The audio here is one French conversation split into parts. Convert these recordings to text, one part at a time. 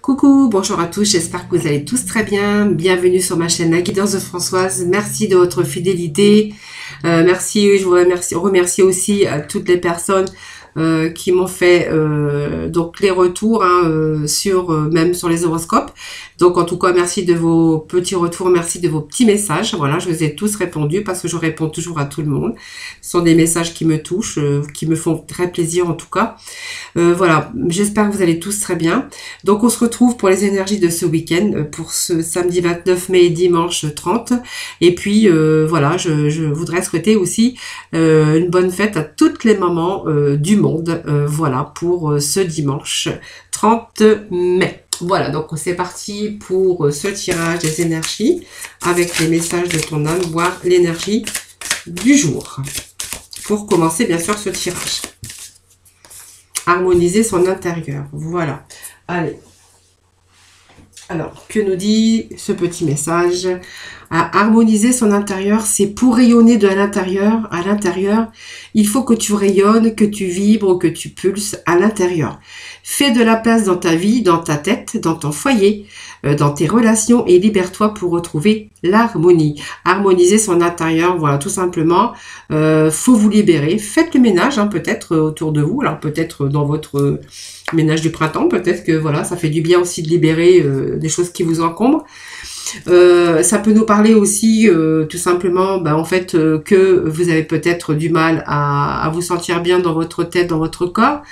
Coucou, bonjour à tous, j'espère que vous allez tous très bien. Bienvenue sur ma chaîne La Guidance de Françoise. Merci de votre fidélité. Merci, je vous remercie aussi à toutes les personnes qui m'ont fait donc les retours sur même sur les horoscopes. Donc en tout cas, merci de vos petits retours, merci de vos petits messages. Voilà, je vous ai tous répondu parce que je réponds toujours à tout le monde. Ce sont des messages qui me touchent, qui me font très plaisir en tout cas. Voilà, j'espère que vous allez tous très bien. Donc on se retrouve pour les énergies de ce week-end, pour ce samedi 29 mai et dimanche 30. Et puis voilà, je voudrais souhaiter aussi une bonne fête à toutes les mamans du monde. Voilà, pour ce dimanche 30 mai. Voilà, donc c'est parti pour ce tirage des énergies avec les messages de ton âme, voire l'énergie du jour. Pour commencer, bien sûr, ce tirage. Harmoniser son intérieur. Voilà. Allez. Alors, que nous dit ce petit message? À harmoniser son intérieur, c'est pour rayonner de l'intérieur à l'intérieur. Il faut que tu rayonnes, que tu vibres, que tu pulses à l'intérieur. Fais de la place dans ta vie, dans ta tête, dans ton foyer, dans tes relations et libère-toi pour retrouver l'harmonie. Harmoniser son intérieur, voilà, tout simplement. Faut vous libérer. Faites le ménage, peut-être autour de vous. Alors peut-être dans votre ménage du printemps, peut-être que voilà, ça fait du bien aussi de libérer des choses qui vous encombrent. Ça peut nous parler aussi tout simplement en fait que vous avez peut-être du mal à vous sentir bien dans votre tête, dans votre corps,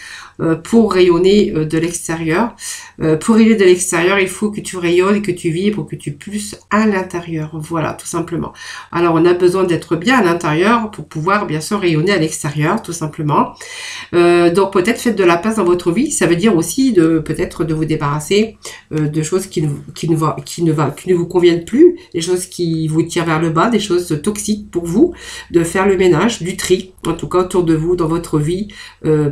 pour rayonner de l'extérieur. Pour rayonner de l'extérieur, il faut que tu rayonnes, que tu vibres, que tu pulses à l'intérieur. Voilà, tout simplement. Alors, on a besoin d'être bien à l'intérieur pour pouvoir, bien sûr, rayonner à l'extérieur, tout simplement. Donc, peut-être faites de la place dans votre vie. Ça veut dire aussi peut-être de vous débarrasser de choses qui ne vous conviennent plus, des choses qui vous tirent vers le bas, des choses toxiques pour vous, de faire le ménage, du tri, en tout cas autour de vous, dans votre vie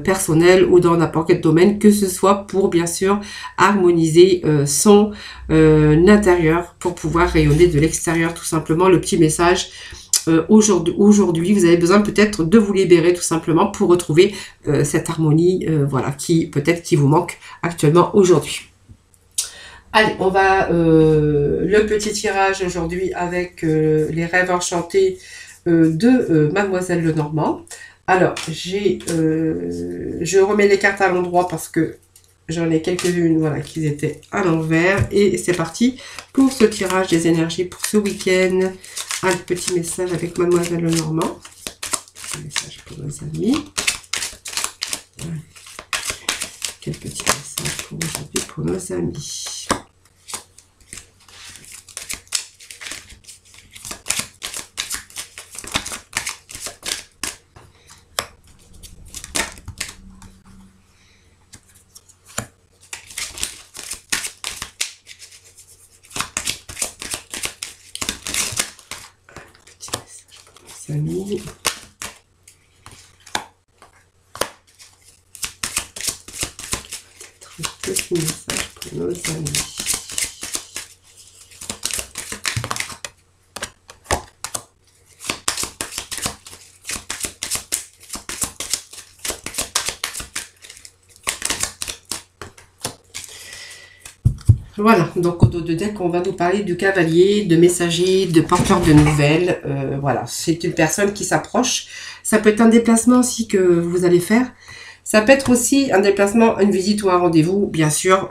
personnelle ou dans n'importe quel domaine, que ce soit pour bien sûr harmoniser son intérieur pour pouvoir rayonner de l'extérieur tout simplement. Le petit message aujourd'hui, vous avez besoin peut-être de vous libérer tout simplement pour retrouver cette harmonie voilà, qui peut-être qui vous manque actuellement aujourd'hui. Allez, on va le petit tirage aujourd'hui avec les rêves enchantés de Mademoiselle Lenormand. Alors, je remets les cartes à l'endroit parce que j'en ai quelques-unes, voilà, qui étaient à l'envers. Et c'est parti pour ce tirage des énergies pour ce week-end. Un petit message avec Mademoiselle Lenormand. Un message pour nos amis. Quel petit message pour aujourd'hui pour nos amis. Amis. Un petit message pour nos amis. Voilà, donc au dos de deck, on va nous parler du cavalier, de messager, de porteur de nouvelles. Voilà, c'est une personne qui s'approche. Ça peut être un déplacement aussi que vous allez faire. Ça peut être aussi un déplacement, une visite ou un rendez-vous, bien sûr.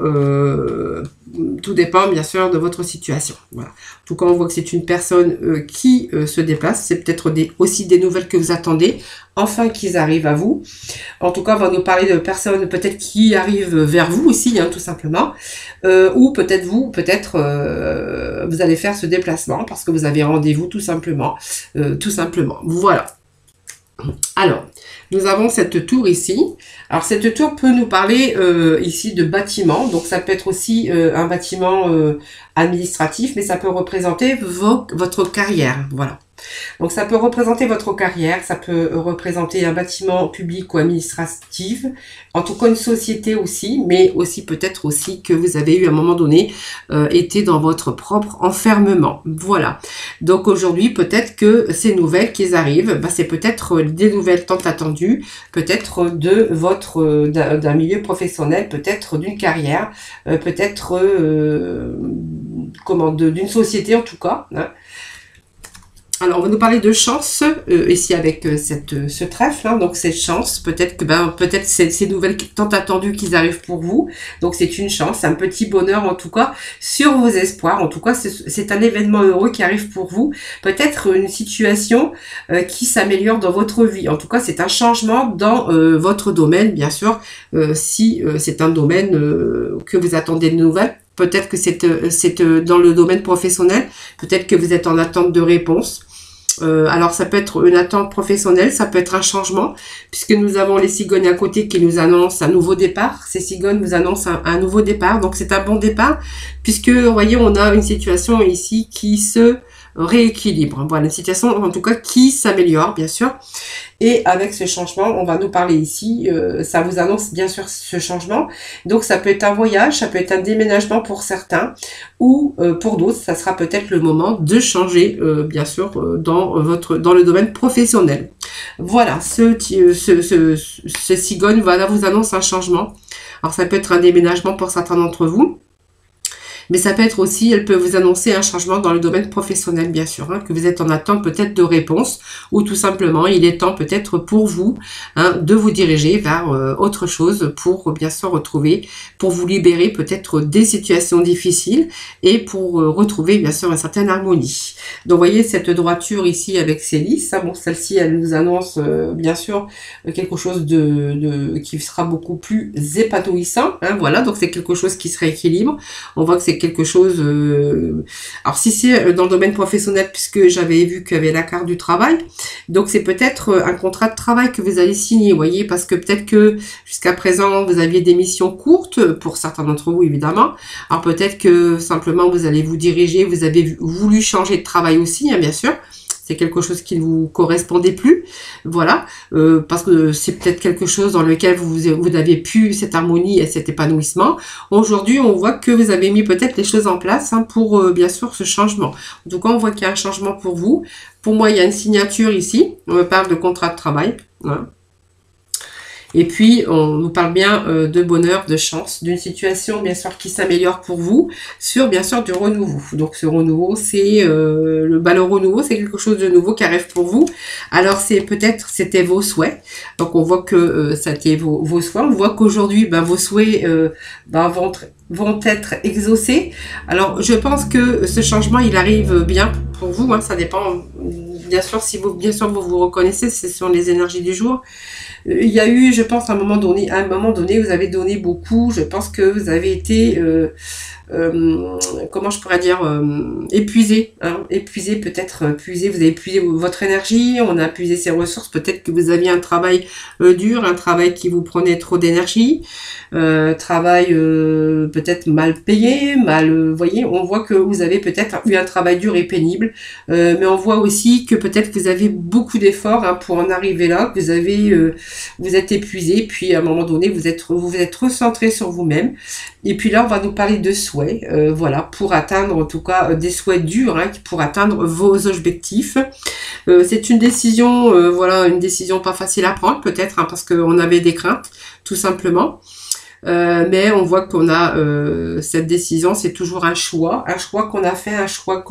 Tout dépend, bien sûr, de votre situation. Voilà. En tout cas, on voit que c'est une personne qui se déplace. C'est peut-être aussi des nouvelles que vous attendez. Enfin, qu'ils arrivent à vous. En tout cas, on va nous parler de personnes peut-être qui arrivent vers vous aussi, tout simplement. Ou peut-être vous allez faire ce déplacement parce que vous avez rendez-vous tout simplement. Voilà. Alors, nous avons cette tour ici. Alors, cette tour peut nous parler ici de bâtiment. Donc, ça peut être aussi un bâtiment administratif, mais ça peut représenter votre carrière. Voilà. Donc ça peut représenter votre carrière, ça peut représenter un bâtiment public ou administratif, en tout cas une société aussi, mais aussi peut-être aussi que vous avez eu à un moment donné été dans votre propre enfermement. Voilà. Donc aujourd'hui, peut-être que ces nouvelles qui arrivent, bah, c'est peut-être des nouvelles tant attendues, peut-être de votre d'un milieu professionnel, peut-être d'une carrière, peut-être d'une société en tout cas. Hein. Alors, on va nous parler de chance ici avec ce trèfle. Hein, donc, cette chance, peut-être que peut-être ces nouvelles tant attendues qu'ils arrivent pour vous. Donc, c'est une chance, un petit bonheur en tout cas sur vos espoirs. En tout cas, c'est un événement heureux qui arrive pour vous. Peut-être une situation qui s'améliore dans votre vie. En tout cas, c'est un changement dans votre domaine, bien sûr, si c'est un domaine que vous attendez de nouvelles. Peut-être que c'est dans le domaine professionnel. Peut-être que vous êtes en attente de réponse. Alors ça peut être une attente professionnelle, ça peut être un changement, puisque nous avons les cigognes à côté qui nous annoncent un nouveau départ. Ces cigognes nous annoncent un nouveau départ, donc c'est un bon départ, puisque vous voyez, on a une situation ici qui se rééquilibre. Voilà, une situation en tout cas qui s'améliore, bien sûr. Et avec ce changement, on va nous parler ici, ça vous annonce bien sûr ce changement. Donc ça peut être un voyage, ça peut être un déménagement pour certains, ou pour d'autres, ça sera peut-être le moment de changer, bien sûr, dans le domaine professionnel. Voilà, ce cigogne, voilà, vous annonce un changement. Alors ça peut être un déménagement pour certains d'entre vous. Mais ça peut être aussi, elle peut vous annoncer un changement dans le domaine professionnel, bien sûr, hein, que vous êtes en attente peut-être de réponse, ou tout simplement, il est temps peut-être pour vous de vous diriger vers autre chose pour bien sûr retrouver, pour vous libérer peut-être des situations difficiles et pour retrouver bien sûr une certaine harmonie. Donc, vous voyez cette droiture ici avec ces lisses, hein, bon, celle-ci, elle nous annonce bien sûr quelque chose qui sera beaucoup plus épanouissant, hein, voilà, donc c'est quelque chose qui se rééquilibre. On voit que c'est quelque chose... Alors, si c'est dans le domaine professionnel, puisque j'avais vu qu'il y avait la carte du travail, donc c'est peut-être un contrat de travail que vous allez signer, vous voyez, parce que peut-être que jusqu'à présent, vous aviez des missions courtes, pour certains d'entre vous, évidemment. Alors, peut-être que simplement, vous allez vous diriger, vous avez voulu changer de travail aussi, hein, bien sûr. C'est quelque chose qui ne vous correspondait plus, voilà, parce que c'est peut-être quelque chose dans lequel vous n'avez plus cette harmonie et cet épanouissement. Aujourd'hui, on voit que vous avez mis peut-être les choses en place pour, bien sûr, ce changement. En tout cas, on voit qu'il y a un changement pour vous. Pour moi, il y a une signature ici. On me parle de contrat de travail. Voilà. Et puis, on nous parle bien de bonheur, de chance, d'une situation, bien sûr, qui s'améliore pour vous, sur, bien sûr, du renouveau. Donc, ce renouveau, c'est le renouveau, c'est quelque chose de nouveau qui arrive pour vous. Alors, c'était vos souhaits. Donc, on voit que c'était vos souhaits. On voit qu'aujourd'hui, vos souhaits vont être exaucés. Alors, je pense que ce changement, il arrive bien pour vous. Hein, ça dépend, bien sûr, si vous vous reconnaissez, ce sont les énergies du jour. Il y a eu, je pense, à un moment donné, vous avez donné beaucoup. Je pense que vous avez été, comment je pourrais dire, épuisé, hein, épuisé, peut-être épuisé. Vous avez épuisé votre énergie, on a épuisé ses ressources. Peut-être que vous aviez un travail dur, un travail qui vous prenait trop d'énergie, travail peut-être mal payé, voyez, on voit que vous avez peut-être eu un travail dur et pénible, mais on voit aussi que peut-être que vous avez beaucoup d'efforts pour en arriver là, que vous êtes épuisé, puis à un moment donné, vous vous êtes recentré sur vous-même. Et puis là, on va nous parler de souhaits, voilà, pour atteindre en tout cas des souhaits durs, pour atteindre vos objectifs. C'est une décision, voilà, une décision pas facile à prendre peut-être, parce qu'on avait des craintes, tout simplement. Mais on voit qu'on a cette décision, c'est toujours un choix qu'on a fait, un choix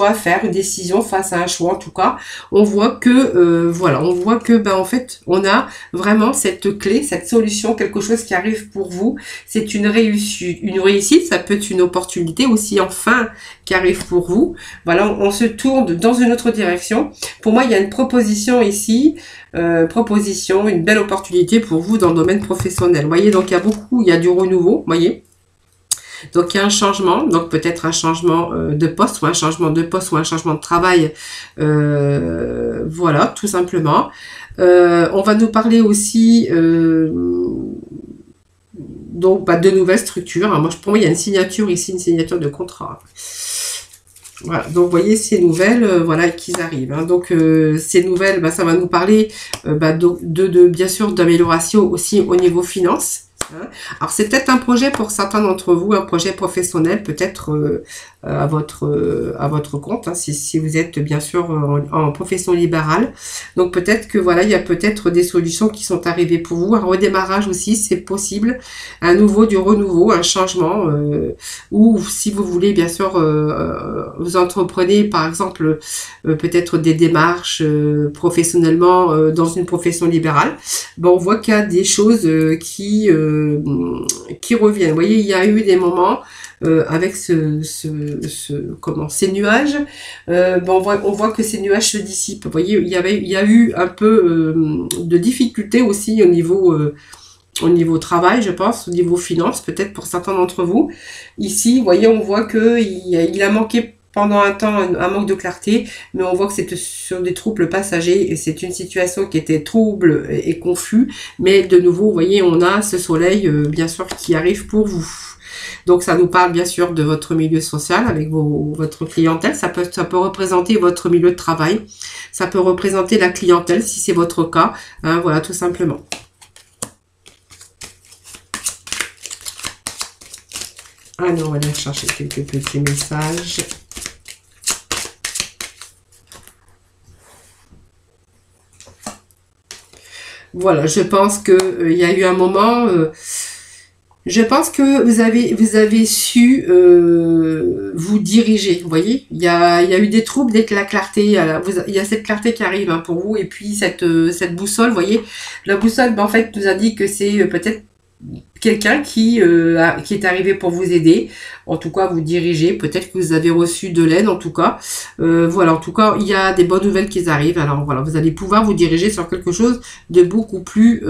à faire, une décision face à un choix en tout cas. On voit que voilà, on voit que en fait, on a vraiment cette clé, cette solution, quelque chose qui arrive pour vous. C'est une réussite, ça peut être une opportunité aussi enfin qui arrive pour vous. Voilà, on se tourne dans une autre direction. Pour moi, il y a une proposition ici, une belle opportunité pour vous dans le domaine professionnel. Vous voyez, donc il y a du renouveau, vous voyez. Donc il y a un changement, donc peut-être un changement de poste, ou un changement de travail, voilà, tout simplement. On va nous parler aussi donc de nouvelles structures. Alors, pour moi, il y a une signature ici, une signature de contrat. Voilà, donc vous voyez ces nouvelles, voilà, qui arrivent. Hein. Donc ces nouvelles, bah, ça va nous parler bah, bien sûr d'amélioration aussi au niveau finance. Hein. Alors c'est peut-être un projet pour certains d'entre vous, un projet professionnel, peut-être à votre compte, hein, si vous êtes bien sûr en profession libérale. Donc peut-être que voilà, il y a peut-être des solutions qui sont arrivées pour vous. Un redémarrage aussi, c'est possible. Du renouveau, un changement. Ou si vous voulez bien sûr vous entreprenez par exemple peut-être des démarches professionnellement dans une profession libérale, ben, on voit qu'il y a des choses qui reviennent. Vous voyez, il y a eu des moments avec ces nuages, ben on voit que ces nuages se dissipent. Vous voyez, il y a eu un peu de difficultés aussi au niveau travail, je pense, au niveau finance, peut-être pour certains d'entre vous. Ici, vous voyez, on voit que il a manqué pendant un temps un manque de clarté, mais on voit que c'est sur des troubles passagers et c'est une situation qui était trouble et confus. Mais de nouveau, vous voyez, on a ce soleil, bien sûr, qui arrive pour vous. Donc ça nous parle bien sûr de votre milieu social avec votre clientèle. Ça peut représenter votre milieu de travail. Ça peut représenter la clientèle si c'est votre cas. Hein, voilà, tout simplement. Alors, on va aller chercher quelques petits messages. Voilà, je pense que il y a eu un moment... je pense que vous avez su vous diriger. Vous voyez, il y a eu des troubles dès que la clarté, il y a cette clarté qui arrive hein, pour vous et puis cette boussole. Vous voyez, la boussole, ben, en fait, nous a dit que c'est peut-être quelqu'un qui est arrivé pour vous aider, en tout cas vous diriger, peut-être que vous avez reçu de l'aide en tout cas, voilà, en tout cas il y a des bonnes nouvelles qui arrivent, alors voilà, vous allez pouvoir vous diriger sur quelque chose de beaucoup plus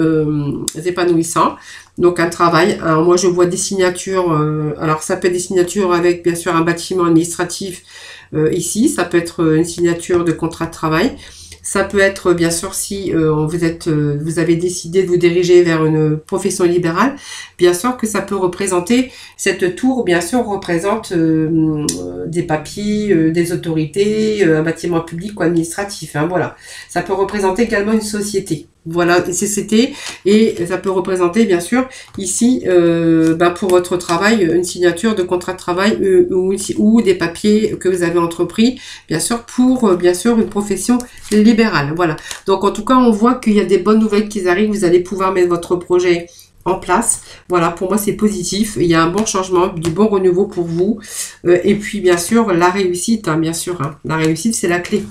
épanouissant, donc un travail, alors moi je vois des signatures, alors ça peut être des signatures avec bien sûr un bâtiment administratif ici, ça peut être une signature de contrat de travail. Ça peut être, bien sûr, si vous avez décidé de vous diriger vers une profession libérale, bien sûr que ça peut représenter, cette tour, bien sûr, représente des papiers, des autorités, un bâtiment public ou administratif. Hein, voilà. Ça peut représenter également une société. Voilà, une société, et ça peut représenter, bien sûr, ici, pour votre travail, une signature de contrat de travail ou des papiers que vous avez entrepris, bien sûr, pour, bien sûr, une profession libérale. Voilà. Donc, en tout cas, on voit qu'il y a des bonnes nouvelles qui arrivent. Vous allez pouvoir mettre votre projet en place. Voilà, pour moi, c'est positif. Il y a un bon changement, du bon renouveau pour vous. Et puis, bien sûr, la réussite, hein, bien sûr. Hein. La réussite, c'est la clé.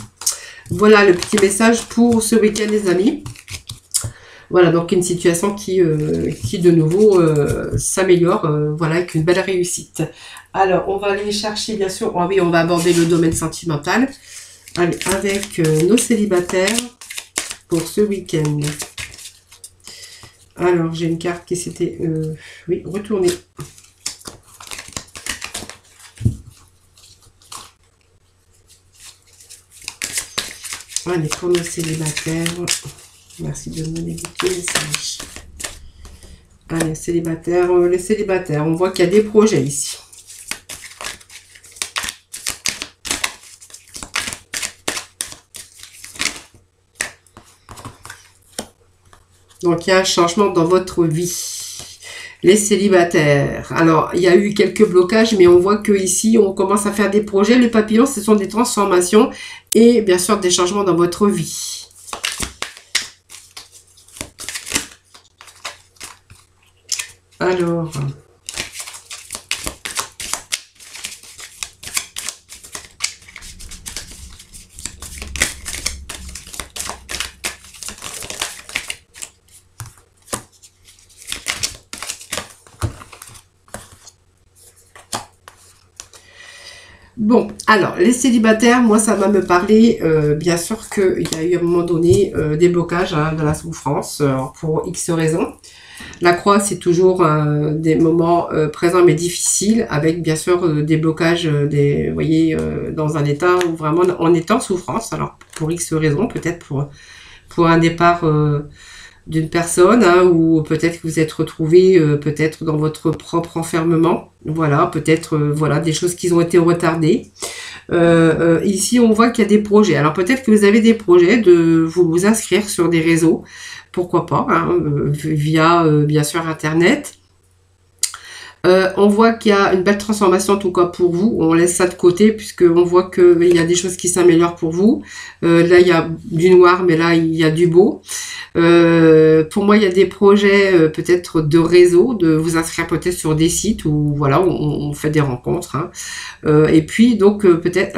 Voilà le petit message pour ce week-end, les amis. Voilà, donc une situation qui de nouveau s'améliore, voilà, avec une belle réussite. Alors, on va aller chercher, bien sûr, oh oui, on va aborder le domaine sentimental avec nos célibataires pour ce week-end. Alors, j'ai une carte qui s'était, oui, retournée. Allez, pour nos célibataires... Merci de me donner des messages. Allez, les célibataires, on voit qu'il y a des projets ici. Donc, il y a un changement dans votre vie. Les célibataires. Alors, il y a eu quelques blocages, mais on voit que ici, on commence à faire des projets. Le papillon, ce sont des transformations et bien sûr des changements dans votre vie. Alors, bon, alors, les célibataires, moi, ça va me parler, bien sûr qu'il y a eu à un moment donné des blocages, hein, de la souffrance, pour X raisons. La croix, c'est toujours des moments présents mais difficiles, avec bien sûr des blocages, vous voyez, dans un état où vraiment on est en souffrance. Alors pour X raisons, peut-être pour un départ d'une personne, hein, ou peut-être que vous êtes retrouvé peut-être dans votre propre enfermement. Voilà, peut-être voilà des choses qui ont été retardées. Ici, on voit qu'il y a des projets. Alors peut-être que vous avez des projets de vous inscrire sur des réseaux, pourquoi pas, hein, via bien sûr Internet. On voit qu'il y a une belle transformation en tout cas pour vous. On laisse ça de côté puisque on voit qu'il y a des choses qui s'améliorent pour vous. Là, il y a du noir, mais là, il y a du beau. Pour moi, il y a des projets peut-être de réseau, de vous inscrire peut-être sur des sites où voilà, on fait des rencontres. Hein. Et puis donc peut-être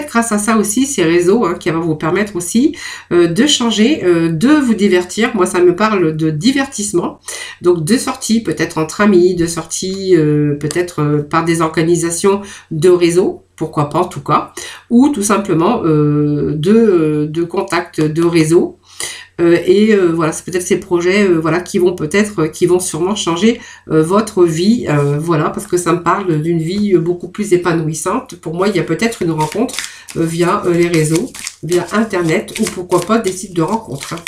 grâce à ça aussi, ces réseaux hein, qui vont vous permettre aussi de changer, de vous divertir. Moi, ça me parle de divertissement. Donc de sorties peut-être entre amis, de sorties peut-être par des organisations de réseau, pourquoi pas en tout cas, ou tout simplement de contacts de réseau. Voilà, c'est peut-être ces projets voilà qui vont sûrement changer votre vie, voilà, parce que ça me parle d'une vie beaucoup plus épanouissante. Pour moi, il y a peut-être une rencontre via les réseaux, via Internet, ou pourquoi pas des sites de rencontres. Hein.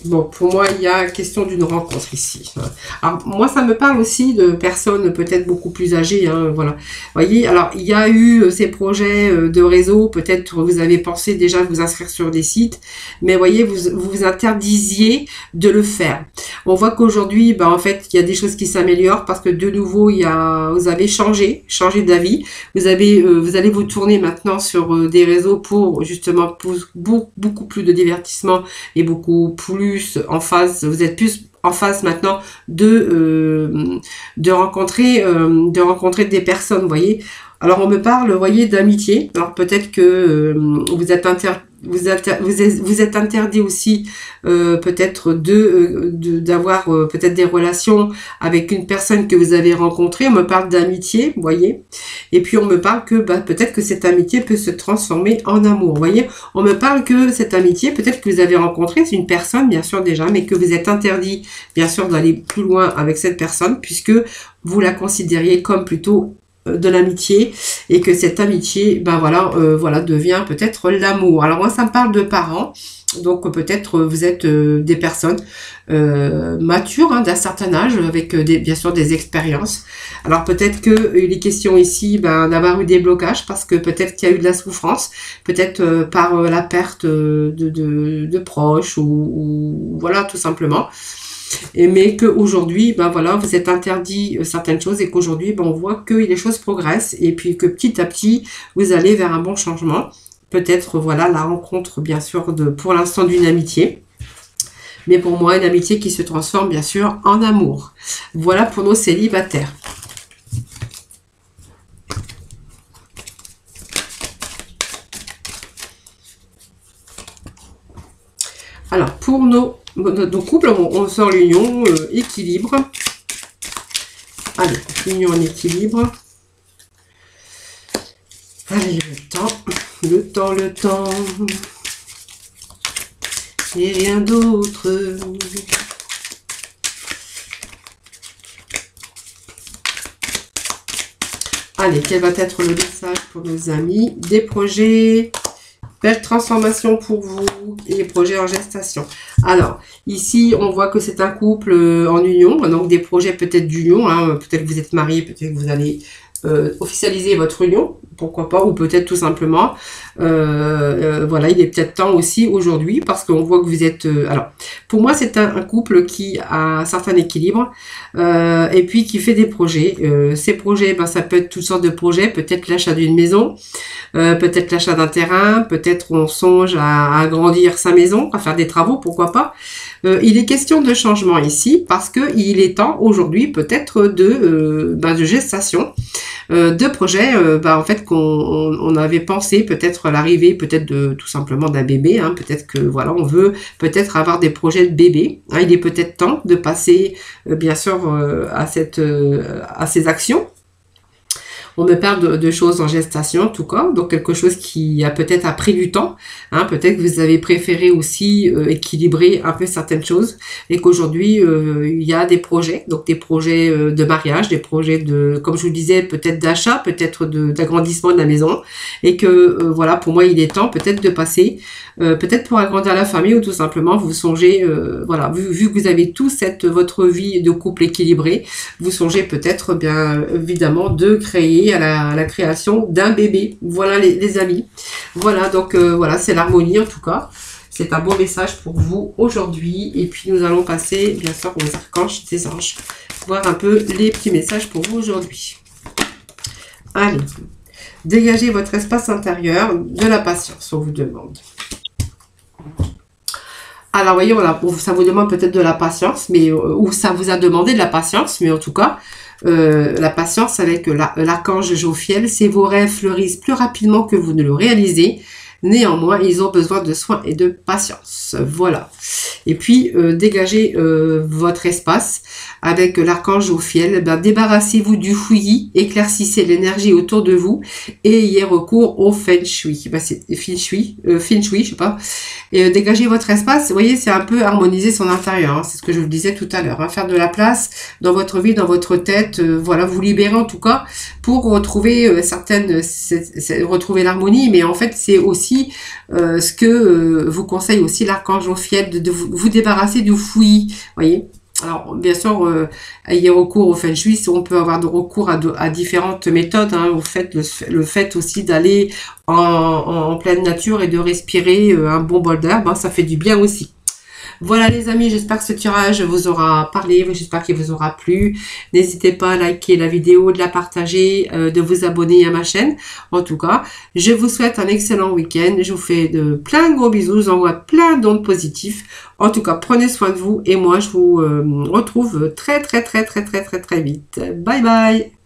Bon, pour moi, il y a question d'une rencontre ici. Alors, moi, ça me parle aussi de personnes peut-être beaucoup plus âgées. Hein, voilà. Vous voyez, alors, il y a eu ces projets de réseau. Peut-être vous avez pensé déjà de vous inscrire sur des sites. Mais vous voyez, vous interdisiez de le faire. On voit qu'aujourd'hui, ben, en fait, il y a des choses qui s'améliorent parce que de nouveau, vous avez changé d'avis. Vous allez vous tourner maintenant sur des réseaux pour justement beaucoup plus de divertissement et beaucoup plus en phase, vous êtes plus en phase maintenant de rencontrer des personnes, vous voyez. Alors on me parle, vous voyez, d'amitié. Alors peut-être que vous êtes interdit aussi peut-être d'avoir peut-être des relations avec une personne que vous avez rencontrée. On me parle d'amitié, vous voyez. Et puis on me parle que peut-être que cette amitié peut se transformer en amour, vous voyez. On me parle que cette amitié, peut-être que vous avez rencontré, c'est une personne bien sûr déjà, mais que vous êtes interdit bien sûr d'aller plus loin avec cette personne puisque vous la considériez comme plutôt de l'amitié et que cette amitié ben voilà devient peut-être l'amour. Alors moi ça me parle de parents, donc peut-être vous êtes des personnes matures hein, d'un certain âge avec bien sûr des expériences. Alors peut-être que il est question ici d'avoir eu des blocages parce que peut-être qu'il y a eu de la souffrance, peut-être par la perte de proches ou voilà tout simplement. Mais qu'aujourd'hui, voilà, vous êtes interdit certaines choses et qu'aujourd'hui, on voit que les choses progressent et puis que petit à petit, vous allez vers un bon changement. Peut-être, voilà, la rencontre, bien sûr, pour l'instant d'une amitié. Mais pour moi, une amitié qui se transforme, bien sûr, en amour. Voilà pour nos célibataires. Alors, pour nos couples, on sort l'union, équilibre. Allez, l'union en équilibre. Allez, le temps. Et rien d'autre. Allez, quel va être le message pour nos amis? Des projets... Belle transformation pour vous et projets en gestation. Alors, ici, on voit que c'est un couple en union, donc des projets peut-être d'union. Hein, peut-être que vous êtes mariés, peut-être que vous allez officialiser votre union, pourquoi pas, ou peut-être tout simplement, voilà, il est peut-être temps aussi aujourd'hui, parce qu'on voit que vous êtes... alors, pour moi, c'est un couple qui a un certain équilibre, et puis qui fait des projets. Ces projets, ça peut être toutes sortes de projets, peut-être l'achat d'une maison, peut-être l'achat d'un terrain, peut-être on songe à agrandir sa maison, à faire des travaux, pourquoi pas. Il est question de changement ici, parce que il est temps aujourd'hui peut-être de gestation, de projets en fait qu'on avait pensé peut-être à l'arrivée peut-être de tout simplement d'un bébé, hein, peut-être que voilà on veut peut-être avoir des projets de bébé, hein, il est peut-être temps de passer bien sûr à ces actions. On me parle de choses en gestation, en tout cas, donc quelque chose qui a peut-être pris du temps. Hein, peut-être que vous avez préféré aussi équilibrer un peu certaines choses et qu'aujourd'hui, il y a des projets, donc des projets de mariage, des projets de, comme je vous disais, peut-être d'achat, peut-être d'agrandissement de la maison et que, voilà, pour moi, il est temps peut-être de passer, peut-être pour agrandir la famille ou tout simplement, vous songez, voilà, vu que vous avez tout votre vie de couple équilibrée, vous songez peut-être, bien évidemment, de créer à la création d'un bébé. Voilà les amis. Voilà, donc voilà, c'est l'harmonie en tout cas. C'est un beau message pour vous aujourd'hui. Et puis nous allons passer, bien sûr, aux archanges des anges. Voir un peu les petits messages pour vous aujourd'hui. Allez, dégagez votre espace intérieur de la patience, on vous demande. Alors, voyez, voilà, ça vous demande peut-être de la patience, mais ou ça vous a demandé de la patience, mais en tout cas, la patience avec l'archange Jophiel, c'est vos rêves fleurissent plus rapidement que vous ne le réalisez. Néanmoins, ils ont besoin de soins et de patience. Voilà. Et puis, dégagez votre espace avec l'archange Jophiel. Ben, débarrassez-vous du fouillis, éclaircissez l'énergie autour de vous et ayez recours au Feng Shui. Ben, c'est Feng Shui, je sais pas. Et dégagez votre espace. Vous voyez, c'est un peu harmoniser son intérieur. Hein, c'est ce que je vous disais tout à l'heure. Hein, faire de la place dans votre vie, dans votre tête. Voilà, vous libérer en tout cas pour retrouver retrouver l'harmonie. Mais en fait, c'est aussi ce que vous conseille aussi l'archange Jophiel de vous débarrasser du fouillis. Voyez. Alors, bien sûr, ayez recours au Feng Shui, on peut avoir de recours à différentes méthodes. Hein, le fait aussi d'aller en pleine nature et de respirer un bon bol d'air, ben, ça fait du bien aussi. Voilà les amis, j'espère que ce tirage vous aura parlé, j'espère qu'il vous aura plu. N'hésitez pas à liker la vidéo, de la partager, de vous abonner à ma chaîne. En tout cas, je vous souhaite un excellent week-end. Je vous fais plein de gros bisous, je vous envoie plein d'ondes positives. En tout cas, prenez soin de vous et moi je vous retrouve très vite. Bye bye.